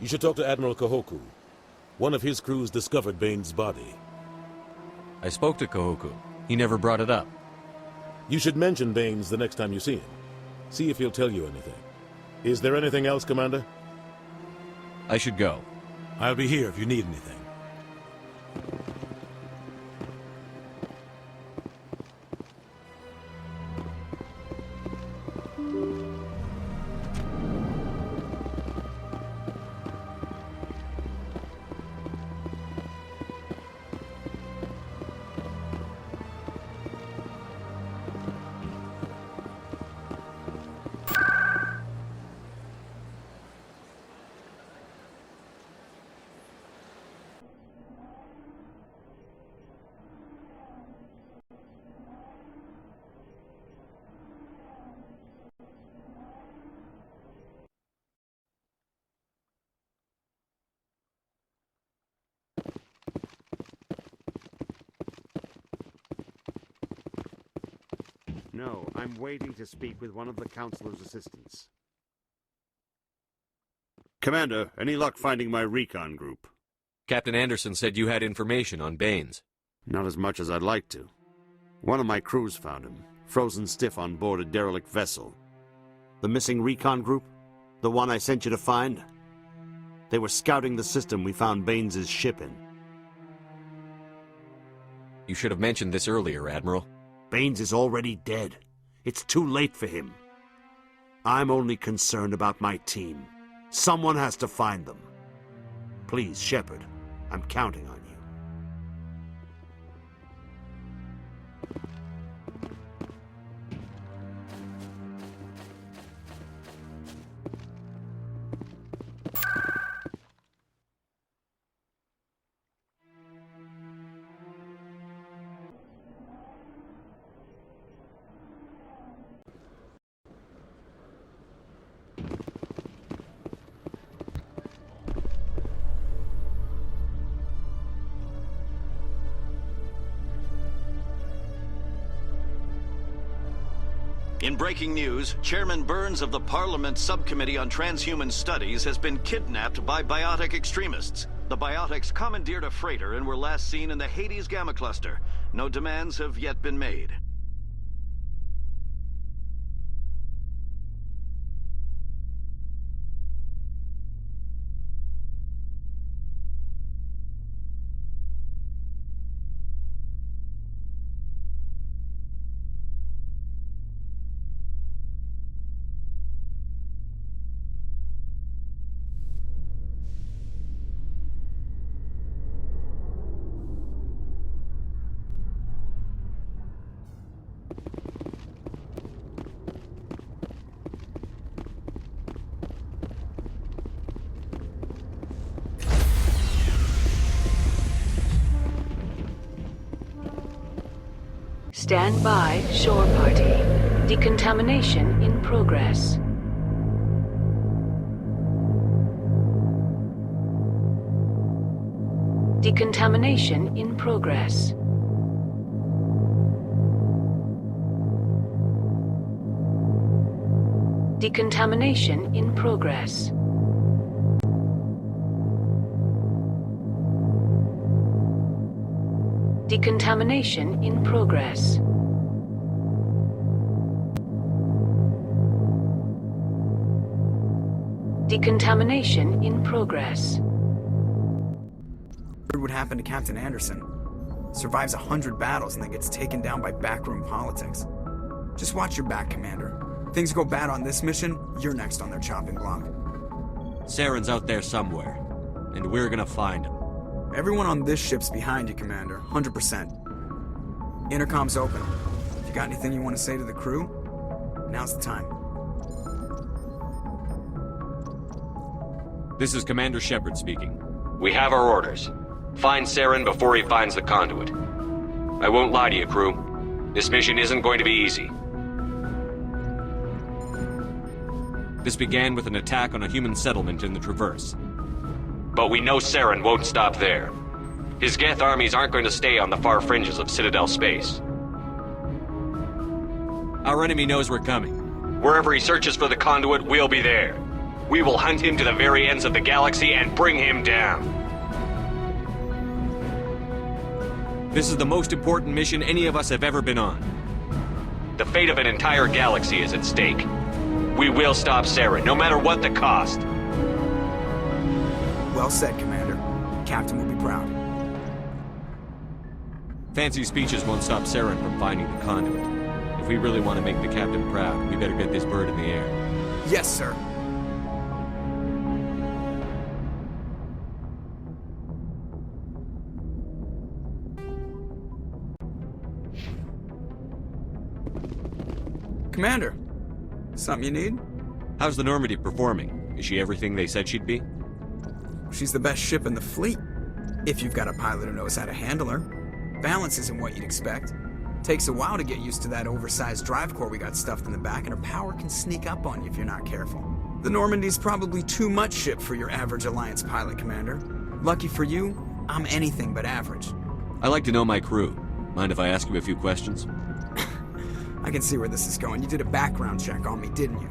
You should talk to Admiral Kahoku. One of his crews discovered Bane's body. I spoke to Kahoku. He never brought it up. You should mention Baines the next time you see him. See if he'll tell you anything. Is there anything else, Commander? I should go. I'll be here if you need anything. No, I'm waiting to speak with one of the Councilor's assistants. Commander, any luck finding my recon group? Captain Anderson said you had information on Baines. Not as much as I'd like to. One of my crews found him, frozen stiff on board a derelict vessel. The missing recon group? The one I sent you to find? They were scouting the system we found Baines' ship in. You should have mentioned this earlier, Admiral. Baines is already dead. It's too late for him. I'm only concerned about my team. Someone has to find them. Please, Shepard, I'm counting on you. In breaking news, Chairman Burns of the Parliament Subcommittee on Transhuman Studies has been kidnapped by biotic extremists. The biotics commandeered a freighter and were last seen in the Hades Gamma Cluster. No demands have yet been made. Stand by, shore party. Decontamination in progress. Decontamination in progress. Decontamination in progress. Decontamination in progress. Decontamination in progress. What happened to Captain Anderson? Survives 100 battles and then gets taken down by backroom politics. Just watch your back, Commander. Things go bad on this mission, you're next on their chopping block. Saren's out there somewhere, and we're gonna find him. Everyone on this ship's behind you, Commander. 100%. Intercom's open. If you got anything you want to say to the crew, now's the time. This is Commander Shepard speaking. We have our orders. Find Saren before he finds the conduit. I won't lie to you, crew. This mission isn't going to be easy. This began with an attack on a human settlement in the Traverse. But we know Saren won't stop there. His Geth armies aren't going to stay on the far fringes of Citadel space. Our enemy knows we're coming. Wherever he searches for the conduit, we'll be there. We will hunt him to the very ends of the galaxy and bring him down. This is the most important mission any of us have ever been on. The fate of an entire galaxy is at stake. We will stop Saren, no matter what the cost. Well said, Commander. Captain will be proud. Fancy speeches won't stop Saren from finding the conduit. If we really want to make the captain proud, we better get this bird in the air. Yes, sir. Commander, something you need? How's the Normandy performing? Is she everything they said she'd be? She's the best ship in the fleet, if you've got a pilot who knows how to handle her. Balance isn't what you'd expect. Takes a while to get used to that oversized drive core we got stuffed in the back, and her power can sneak up on you if you're not careful. The Normandy's probably too much ship for your average Alliance pilot, Commander. Lucky for you, I'm anything but average. I like to know my crew. Mind if I ask you a few questions? I can see where this is going. You did a background check on me, didn't you?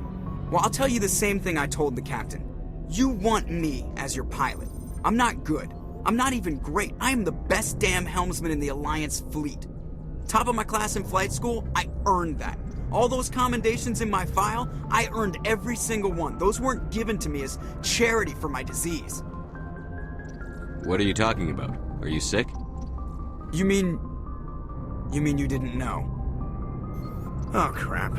Well, I'll tell you the same thing I told the captain. You want me as your pilot. I'm not good. I'm not even great. I am the best damn helmsman in the Alliance fleet. Top of my class in flight school, I earned that. All those commendations in my file, I earned every single one. Those weren't given to me as charity for my disease. What are you talking about? Are you sick? You mean you didn't know? Oh, crap.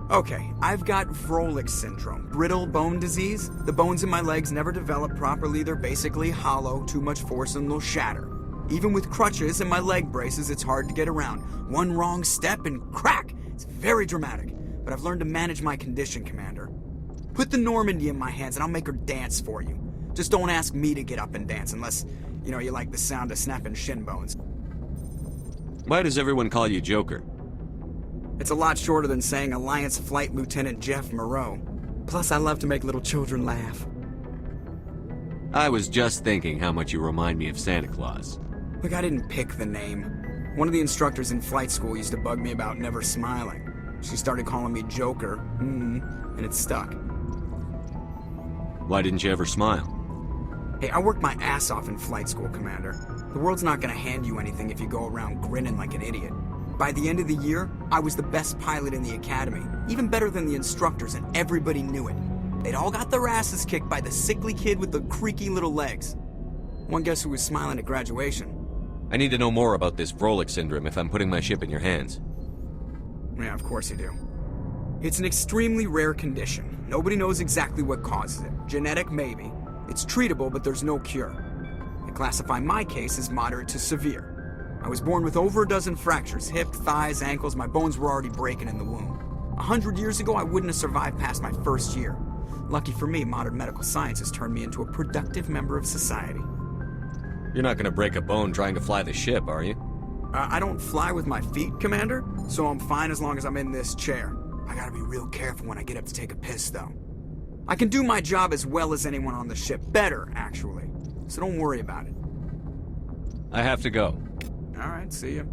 Okay, I've got Vrolik syndrome, brittle bone disease. The bones in my legs never develop properly. They're basically hollow, too much force and they'll shatter. Even with crutches and my leg braces, it's hard to get around. One wrong step and crack! It's very dramatic, but I've learned to manage my condition, Commander. Put the Normandy in my hands and I'll make her dance for you. Just don't ask me to get up and dance unless, you like the sound of snapping shin bones. Why does everyone call you Joker? It's a lot shorter than saying Alliance Flight Lieutenant Jeff Moreau. Plus, I love to make little children laugh. I was just thinking how much you remind me of Santa Claus. Look, I didn't pick the name. One of the instructors in flight school used to bug me about never smiling. She started calling me Joker, and it stuck. Why didn't you ever smile? Hey, I worked my ass off in flight school, Commander. The world's not gonna hand you anything if you go around grinning like an idiot. By the end of the year, I was the best pilot in the academy, even better than the instructors, and everybody knew it. They'd all got their asses kicked by the sickly kid with the creaky little legs. One guess who was smiling at graduation? I need to know more about this Vrolik syndrome if I'm putting my ship in your hands. Yeah, of course you do. It's an extremely rare condition. Nobody knows exactly what causes it. Genetic, maybe. It's treatable, but there's no cure. I classify my case as moderate to severe. I was born with over a dozen fractures, hip, thighs, ankles. My bones were already breaking in the womb. 100 years ago, I wouldn't have survived past my first year. Lucky for me, modern medical science has turned me into a productive member of society. You're not gonna break a bone trying to fly the ship, are you? I don't fly with my feet, Commander, so I'm fine as long as I'm in this chair. I gotta be real careful when I get up to take a piss, though. I can do my job as well as anyone on the ship. Better, actually. So don't worry about it. I have to go. All right, see ya.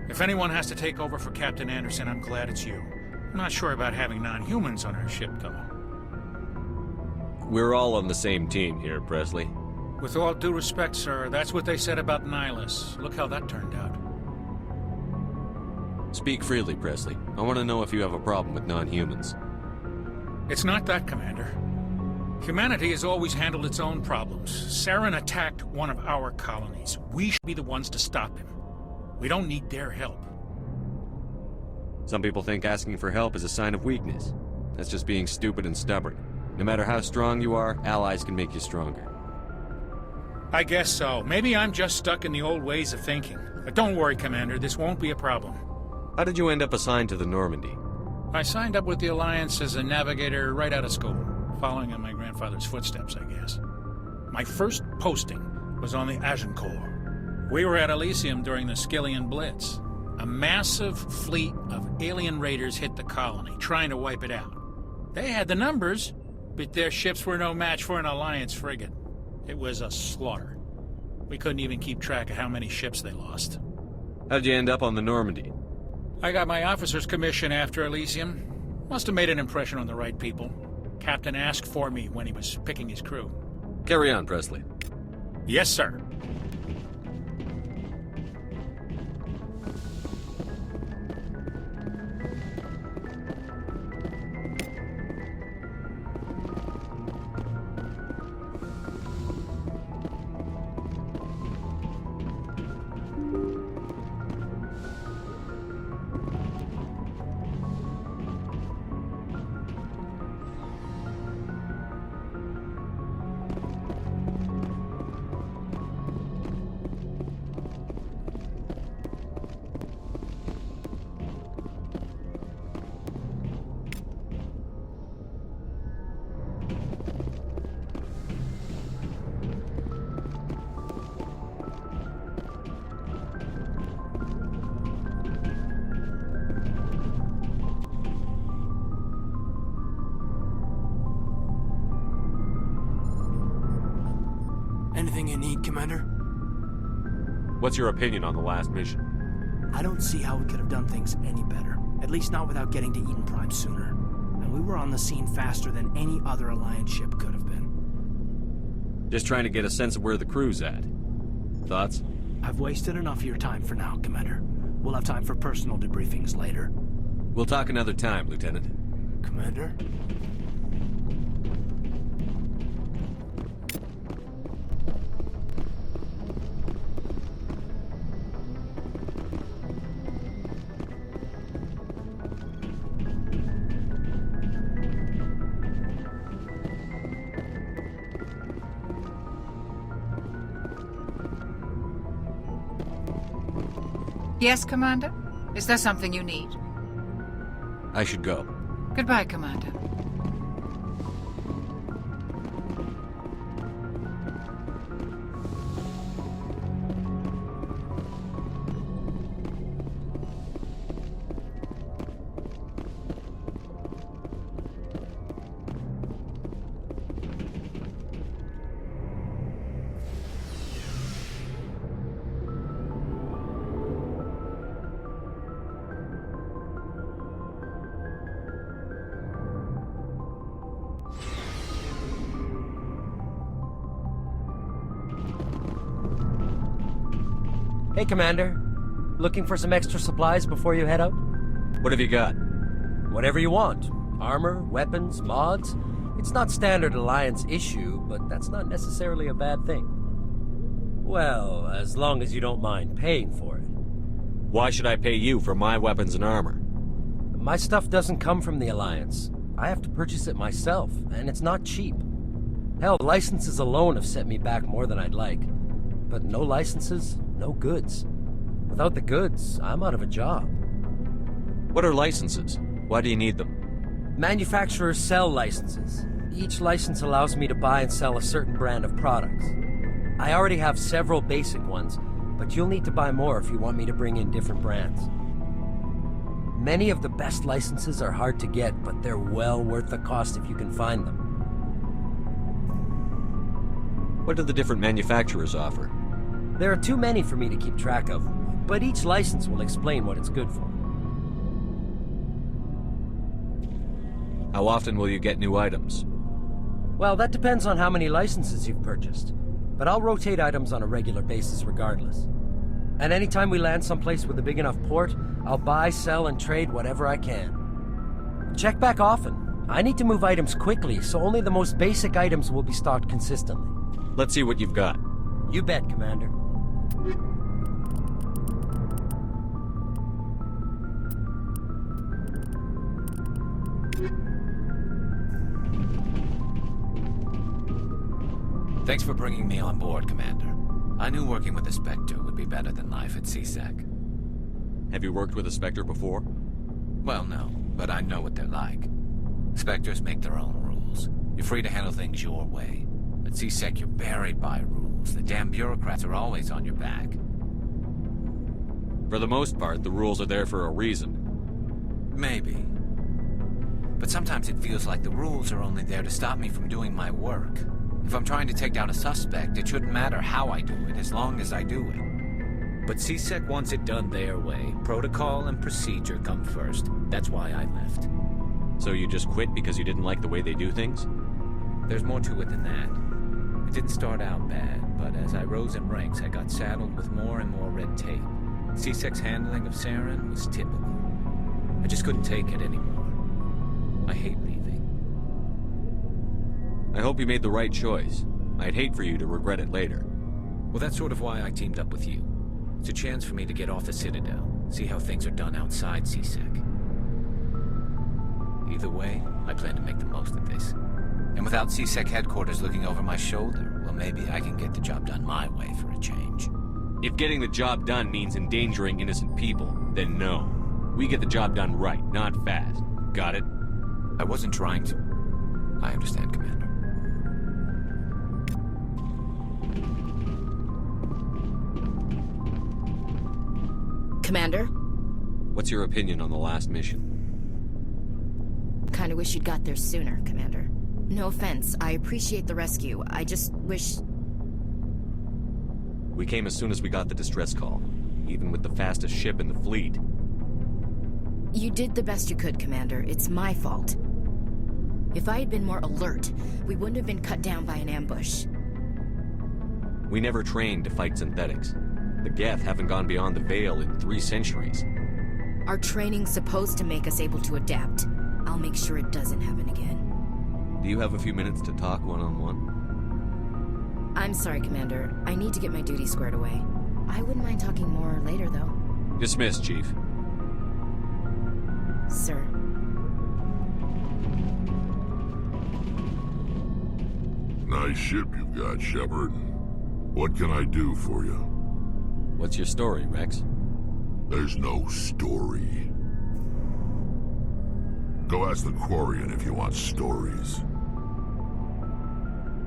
If anyone has to take over for Captain Anderson, I'm glad it's you. I'm not sure about having non-humans on our ship, though. We're all on the same team here, Presley. With all due respect, sir, that's what they said about Nihilus. Look how that turned out. Speak freely, Presley. I want to know if you have a problem with non-humans. It's not that, Commander. Humanity has always handled its own problems. Saren attacked one of our colonies. We should be the ones to stop him. We don't need their help. Some people think asking for help is a sign of weakness. That's just being stupid and stubborn. No matter how strong you are, allies can make you stronger. I guess so. Maybe I'm just stuck in the old ways of thinking. But don't worry, Commander, this won't be a problem. How did you end up assigned to the Normandy? I signed up with the Alliance as a navigator right out of school, following in my grandfather's footsteps, I guess. My first posting was on the Agincourt. We were at Elysium during the Skillian Blitz. A massive fleet of alien raiders hit the colony, trying to wipe it out. They had the numbers, but their ships were no match for an Alliance frigate. It was a slaughter. We couldn't even keep track of how many ships they lost. How'd you end up on the Normandy? I got my officer's commission after Elysium. Must have made an impression on the right people. Captain asked for me when he was picking his crew. Carry on, Presley. Yes, sir. Anything you need, Commander? What's your opinion on the last mission? I don't see how we could have done things any better. At least not without getting to Eden Prime sooner. And we were on the scene faster than any other Alliance ship could have been. Just trying to get a sense of where the crew's at. Thoughts? I've wasted enough of your time for now, Commander. We'll have time for personal debriefings later. We'll talk another time, Lieutenant. Commander? Yes, Commander? Is there something you need? I should go. Goodbye, Commander. Hey, Commander. Looking for some extra supplies before you head out? What have you got? Whatever you want. Armor, weapons, mods. It's not standard Alliance issue, but that's not necessarily a bad thing. Well, as long as you don't mind paying for it. Why should I pay you for my weapons and armor? My stuff doesn't come from the Alliance. I have to purchase it myself, and it's not cheap. Hell, licenses alone have set me back more than I'd like. But no licenses, no goods. Without the goods, I'm out of a job. What are licenses? Why do you need them? Manufacturers sell licenses. Each license allows me to buy and sell a certain brand of products. I already have several basic ones, but you'll need to buy more if you want me to bring in different brands. Many of the best licenses are hard to get, but they're well worth the cost if you can find them. What do the different manufacturers offer? There are too many for me to keep track of, but each license will explain what it's good for. How often will you get new items? Well, that depends on how many licenses you've purchased, but I'll rotate items on a regular basis regardless. And anytime we land someplace with a big enough port, I'll buy, sell, and trade whatever I can. Check back often. I need to move items quickly, so only the most basic items will be stocked consistently. Let's see what you've got. You bet, Commander. Thanks for bringing me on board, Commander. I knew working with the Spectre would be better than life at CSEC. Have you worked with a Spectre before? Well, no, but I know what they're like. Spectres make their own rules. You're free to handle things your way. At CSEC, you're buried by rules. The damn bureaucrats are always on your back. For the most part, the rules are there for a reason. Maybe. But sometimes it feels like the rules are only there to stop me from doing my work. If I'm trying to take down a suspect, it shouldn't matter how I do it, as long as I do it. But CSEC wants it done their way. Protocol and procedure come first. That's why I left. So you just quit because you didn't like the way they do things? There's more to it than that. It didn't start out bad, but as I rose in ranks, I got saddled with more and more red tape. CSEC's handling of Saren was typical. I just couldn't take it anymore. I hate leaving. I hope you made the right choice. I'd hate for you to regret it later. Well, that's sort of why I teamed up with you. It's a chance for me to get off the Citadel, see how things are done outside CSEC. Either way, I plan to make the most of this. And without CSEC headquarters looking over my shoulder, well, maybe I can get the job done my way for a change. If getting the job done means endangering innocent people, then no. We get the job done right, not fast. Got it? I wasn't trying to... I understand, Commander. Commander? What's your opinion on the last mission? Kinda wish you'd got there sooner, Commander. No offense, I appreciate the rescue. I just wish... We came as soon as we got the distress call, even with the fastest ship in the fleet. You did the best you could, Commander. It's my fault. If I had been more alert, we wouldn't have been cut down by an ambush. We never trained to fight synthetics. The Geth haven't gone beyond the Veil in 3 centuries. Our training's supposed to make us able to adapt. I'll make sure it doesn't happen again. Do you have a few minutes to talk one-on-one? I'm sorry, Commander. I need to get my duty squared away. I wouldn't mind talking more later, though. Dismissed, Chief. Sir. Nice ship you've got, Shepard. What can I do for you? What's your story, Rex? There's no story. Go ask the Quarian if you want stories.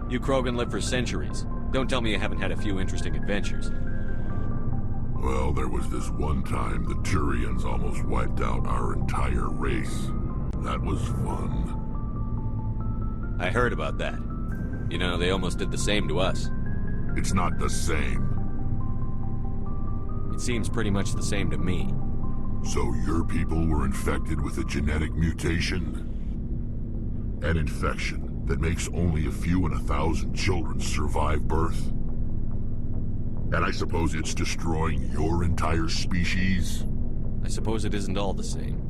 You Krogan lived for centuries. Don't tell me you haven't had a few interesting adventures. Well, there was this one time the Turians almost wiped out our entire race. That was fun. I heard about that. You know, they almost did the same to us. It's not the same. It seems pretty much the same to me. So your people were infected with a genetic mutation? An infection that makes only a few in 1,000 children survive birth? And I suppose it's destroying your entire species? I suppose it isn't all the same.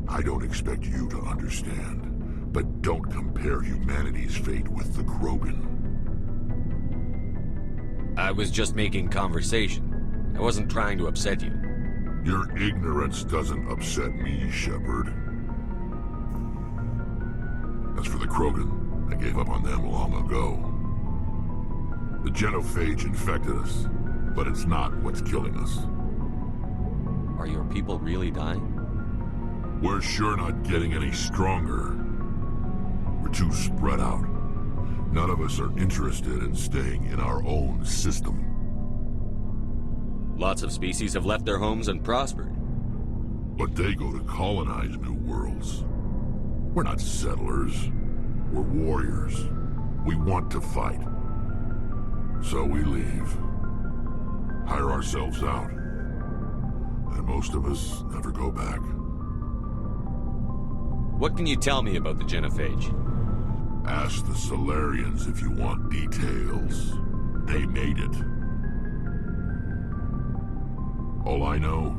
I don't expect you to understand, but don't compare humanity's fate with the Krogan. I was just making conversation. I wasn't trying to upset you. Your ignorance doesn't upset me, Shepard. As for the Krogan, I gave up on them long ago. The genophage infected us, but it's not what's killing us. Are your people really dying? We're sure not getting any stronger. We're too spread out. None of us are interested in staying in our own system. Lots of species have left their homes and prospered. But they go to colonize new worlds. We're not settlers. We're warriors. We want to fight. So we leave. Hire ourselves out. And most of us never go back. What can you tell me about the genophage? Ask the Solarians if you want details. They made it. All I know,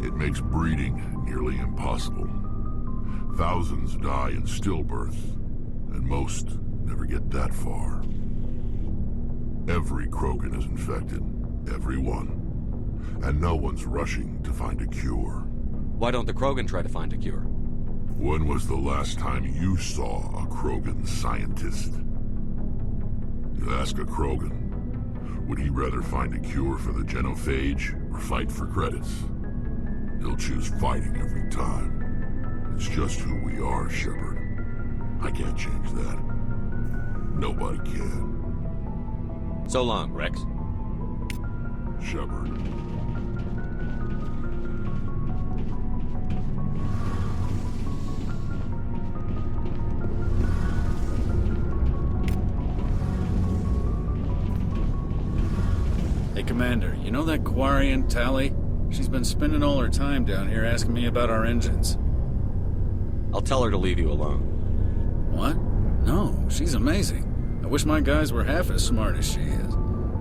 it makes breeding nearly impossible. Thousands die in stillbirth, and most never get that far. Every Krogan is infected. Every one. And no one's rushing to find a cure. Why don't the Krogan try to find a cure? When was the last time you saw a Krogan scientist? You ask a Krogan, would he rather find a cure for the genophage or fight for credits? He'll choose fighting every time. It's just who we are, Shepard. I can't change that. Nobody can. So long, Rex. Shepard. Commander, you know that Quarian, Tally? She's been spending all her time down here asking me about our engines. I'll tell her to leave you alone. What? No, she's amazing. I wish my guys were half as smart as she is.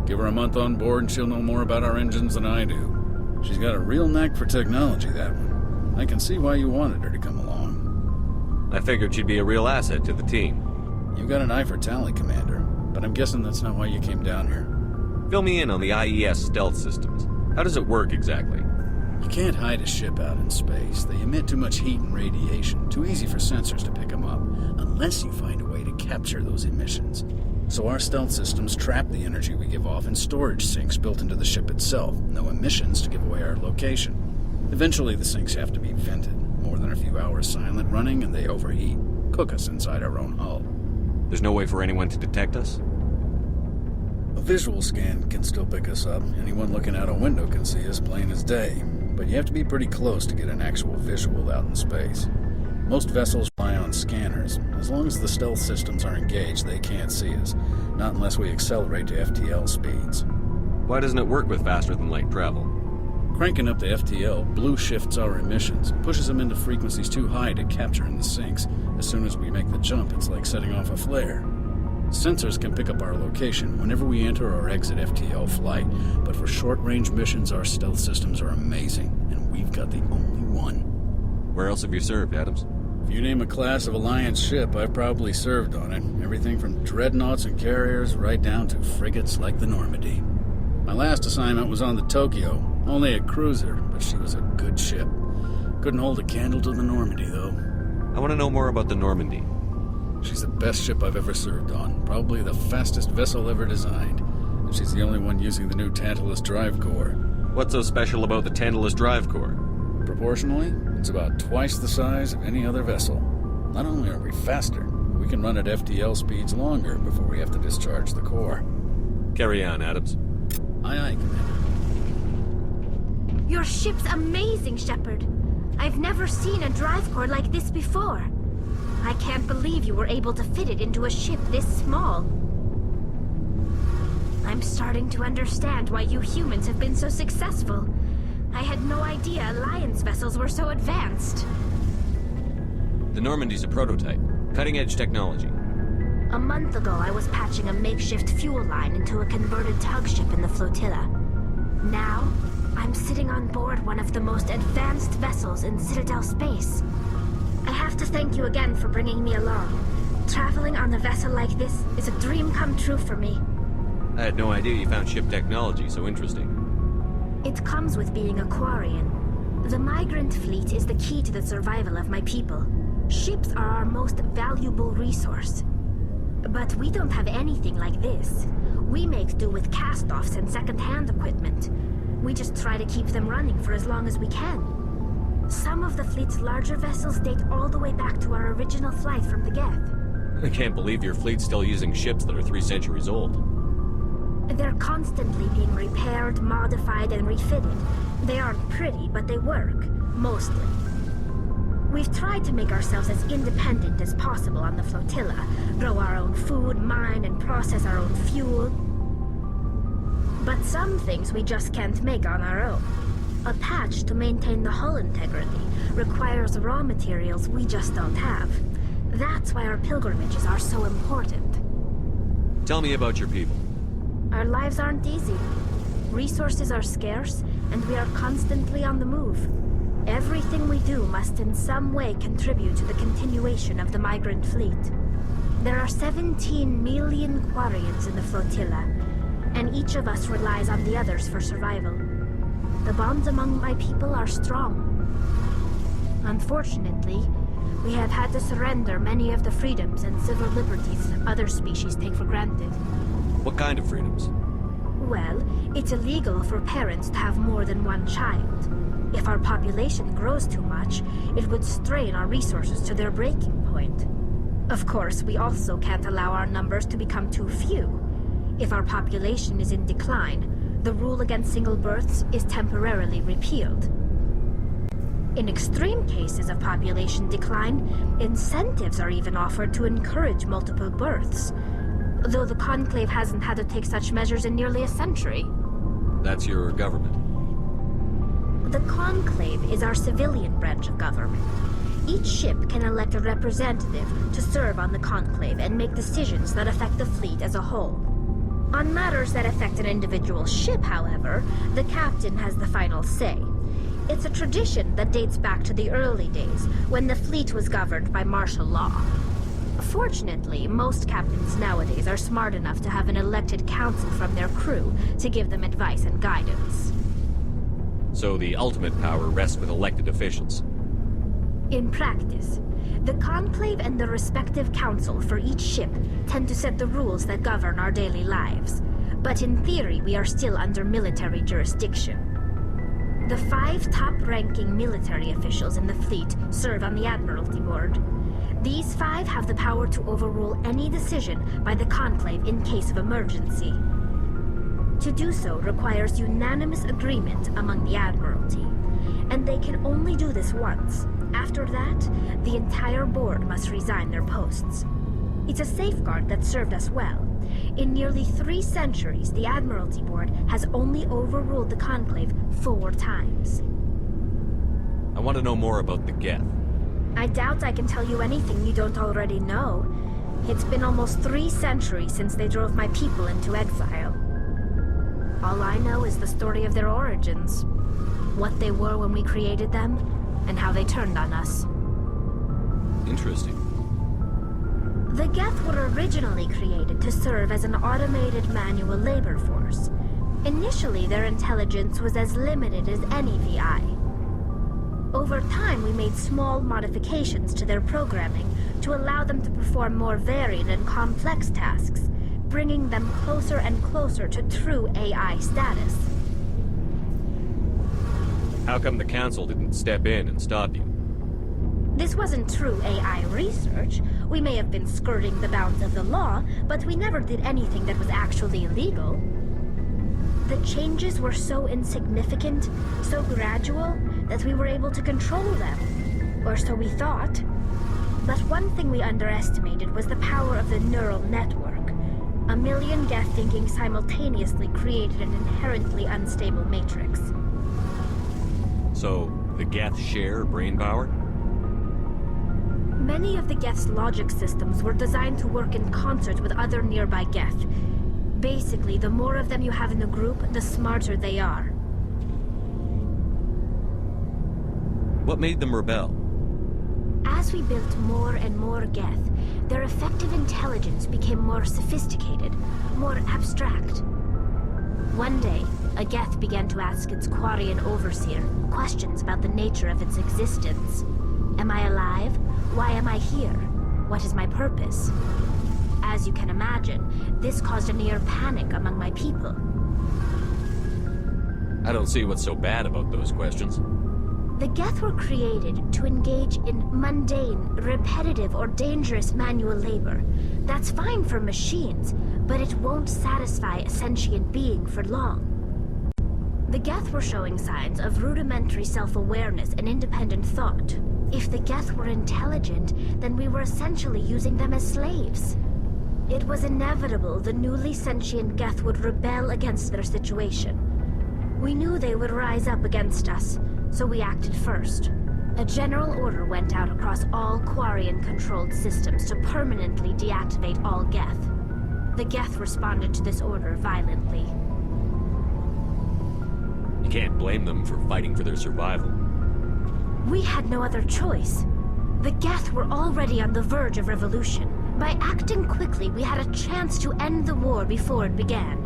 Give her a month on board and she'll know more about our engines than I do. She's got a real knack for technology, that one. I can see why you wanted her to come along. I figured she'd be a real asset to the team. You've got an eye for Tally, Commander, but I'm guessing that's not why you came down here. Fill me in on the IES stealth systems. How does it work exactly? You can't hide a ship out in space. They emit too much heat and radiation. Too easy for sensors to pick them up, unless you find a way to capture those emissions. So our stealth systems trap the energy we give off in storage sinks built into the ship itself. No emissions to give away our location. Eventually the sinks have to be vented. More than a few hours silent running and they overheat. Cook us inside our own hull. There's no way for anyone to detect us? A visual scan can still pick us up. Anyone looking out a window can see us plain as day. But you have to be pretty close to get an actual visual out in space. Most vessels rely on scanners. As long as the stealth systems are engaged, they can't see us. Not unless we accelerate to FTL speeds. Why doesn't it work with faster-than-light travel? Cranking up the FTL blue shifts our emissions, pushes them into frequencies too high to capture in the sinks. As soon as we make the jump, it's like setting off a flare. Sensors can pick up our location whenever we enter or exit FTL flight, but for short-range missions, our stealth systems are amazing, and we've got the only one. Where else have you served, Adams? If you name a class of Alliance ship, I've probably served on it. Everything from dreadnoughts and carriers right down to frigates like the Normandy. My last assignment was on the Tokyo, only a cruiser, but she was a good ship. Couldn't hold a candle to the Normandy, though. I want to know more about the Normandy. She's the best ship I've ever served on, probably the fastest vessel ever designed. And she's the only one using the new Tantalus drive core. What's so special about the Tantalus drive core? Proportionally, it's about twice the size of any other vessel. Not only are we faster, we can run at FTL speeds longer before we have to discharge the core. Carry on, Adams. Aye, aye, Commander. Your ship's amazing, Shepard. I've never seen a drive core like this before. I can't believe you were able to fit it into a ship this small. I'm starting to understand why you humans have been so successful. I had no idea Alliance vessels were so advanced. The Normandy's a prototype. Cutting-edge technology. A month ago, I was patching a makeshift fuel line into a converted tug ship in the flotilla. Now, I'm sitting on board one of the most advanced vessels in Citadel space. I have to thank you again for bringing me along. Traveling on a vessel like this is a dream come true for me. I had no idea you found ship technology so interesting. It comes with being a Quarian. The migrant fleet is the key to the survival of my people. Ships are our most valuable resource. But we don't have anything like this. We make do with cast-offs and second-hand equipment. We just try to keep them running for as long as we can. Some of the fleet's larger vessels date all the way back to our original flight from the Geth. I can't believe your fleet's still using ships that are 3 centuries old. They're constantly being repaired, modified, and refitted. They aren't pretty, but they work. Mostly. We've tried to make ourselves as independent as possible on the flotilla. Grow our own food, mine, and process our own fuel. But some things we just can't make on our own. A patch to maintain the hull integrity requires raw materials we just don't have. That's why our pilgrimages are so important. Tell me about your people. Our lives aren't easy. Resources are scarce, and we are constantly on the move. Everything we do must in some way contribute to the continuation of the migrant fleet. There are 17 million Quarians in the flotilla, and each of us relies on the others for survival. The bonds among my people are strong. Unfortunately, we have had to surrender many of the freedoms and civil liberties other species take for granted. What kind of freedoms? Well, it's illegal for parents to have more than one child. If our population grows too much, it would strain our resources to their breaking point. Of course, we also can't allow our numbers to become too few. If our population is in decline, the rule against single births is temporarily repealed. In extreme cases of population decline, incentives are even offered to encourage multiple births, though the Conclave hasn't had to take such measures in nearly a century. That's your government. The Conclave is our civilian branch of government. Each ship can elect a representative to serve on the Conclave and make decisions that affect the fleet as a whole. On matters that affect an individual ship, however, the captain has the final say. It's a tradition that dates back to the early days, when the fleet was governed by martial law. Fortunately, most captains nowadays are smart enough to have an elected council from their crew to give them advice and guidance. So the ultimate power rests with elected officials. In practice, the Conclave and the respective council for each ship tend to set the rules that govern our daily lives. But in theory, we are still under military jurisdiction. The 5 top-ranking military officials in the fleet serve on the Admiralty Board. These 5 have the power to overrule any decision by the Conclave in case of emergency. To do so requires unanimous agreement among the Admiralty, and they can only do this once. After that, the entire board must resign their posts. It's a safeguard that served us well. In nearly 3 centuries, the Admiralty Board has only overruled the Conclave 4 times. I want to know more about the Geth. I doubt I can tell you anything you don't already know. It's been almost 3 centuries since they drove my people into exile. All I know is the story of their origins, what they were when we created them, and how they turned on us. Interesting. The Geth were originally created to serve as an automated manual labor force. Initially, their intelligence was as limited as any VI. Over time, we made small modifications to their programming to allow them to perform more varied and complex tasks, bringing them closer and closer to true AI status. How come the Council didn't step in and stop you? This wasn't true AI research. We may have been skirting the bounds of the law, but we never did anything that was actually illegal. The changes were so insignificant, so gradual, that we were able to control them. Or so we thought. But one thing we underestimated was the power of the neural network. A million Geth thinking simultaneously created an inherently unstable matrix. So, the Geth share brain power? Many of the Geth's logic systems were designed to work in concert with other nearby Geth. Basically, the more of them you have in the group, the smarter they are. What made them rebel? As we built more and more Geth, their effective intelligence became more sophisticated, more abstract. One day, a Geth began to ask its Quarian overseer questions about the nature of its existence. Am I alive? Why am I here? What is my purpose? As you can imagine, this caused a near panic among my people. I don't see what's so bad about those questions. The Geth were created to engage in mundane, repetitive, or dangerous manual labor. That's fine for machines, but it won't satisfy a sentient being for long. The Geth were showing signs of rudimentary self-awareness and independent thought. If the Geth were intelligent, then we were essentially using them as slaves. It was inevitable the newly sentient Geth would rebel against their situation. We knew they would rise up against us, so we acted first. A general order went out across all Quarian-controlled systems to permanently deactivate all Geth. The Geth responded to this order violently. You can't blame them for fighting for their survival. We had no other choice. The Geth were already on the verge of revolution. By acting quickly, we had a chance to end the war before it began.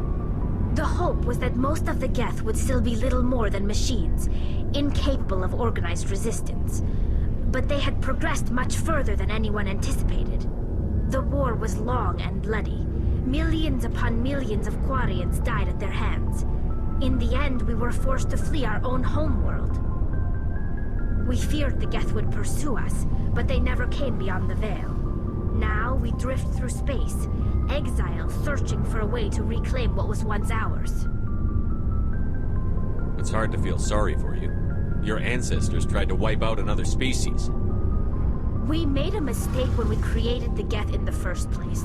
The hope was that most of the Geth would still be little more than machines, incapable of organized resistance. But they had progressed much further than anyone anticipated. The war was long and bloody. Millions upon millions of Quarians died at their hands. In the end, we were forced to flee our own homeworld. We feared the Geth would pursue us, but they never came beyond the Veil. Now we drift through space, exile, searching for a way to reclaim what was once ours. It's hard to feel sorry for you. Your ancestors tried to wipe out another species. We made a mistake when we created the Geth in the first place,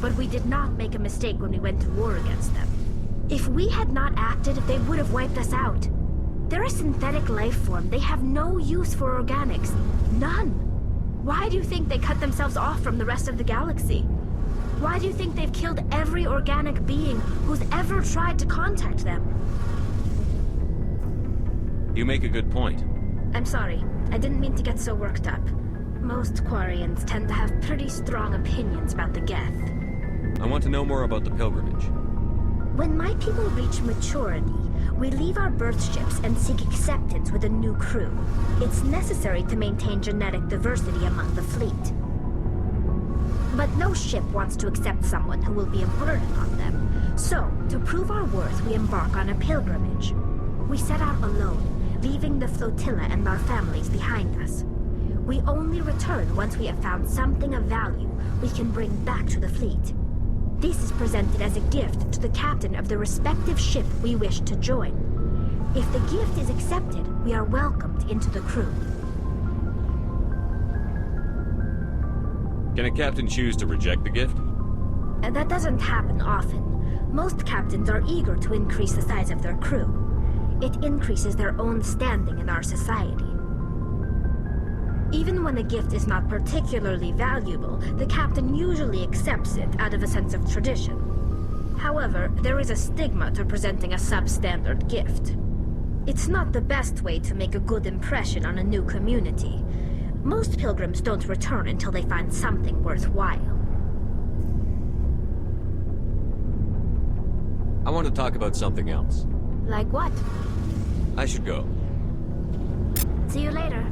but we did not make a mistake when we went to war against them. If we had not acted, they would have wiped us out. They're a synthetic life form. They have no use for organics. None. Why do you think they cut themselves off from the rest of the galaxy? Why do you think they've killed every organic being who's ever tried to contact them? You make a good point. I'm sorry. I didn't mean to get so worked up. Most Quarians tend to have pretty strong opinions about the Geth. I want to know more about the pilgrimage. When my people reach maturity, we leave our birth ships and seek acceptance with a new crew. It's necessary to maintain genetic diversity among the fleet. But no ship wants to accept someone who will be a burden on them. So, to prove our worth, we embark on a pilgrimage. We set out alone, leaving the flotilla and our families behind us. We only return once we have found something of value we can bring back to the fleet. This is presented as a gift to the captain of the respective ship we wish to join. If the gift is accepted, we are welcomed into the crew. Can a captain choose to reject the gift? That doesn't happen often. Most captains are eager to increase the size of their crew. It increases their own standing in our society. Even when a gift is not particularly valuable, the captain usually accepts it out of a sense of tradition. However, there is a stigma to presenting a substandard gift. It's not the best way to make a good impression on a new community. Most pilgrims don't return until they find something worthwhile. I want to talk about something else. Like what? I should go. See you later.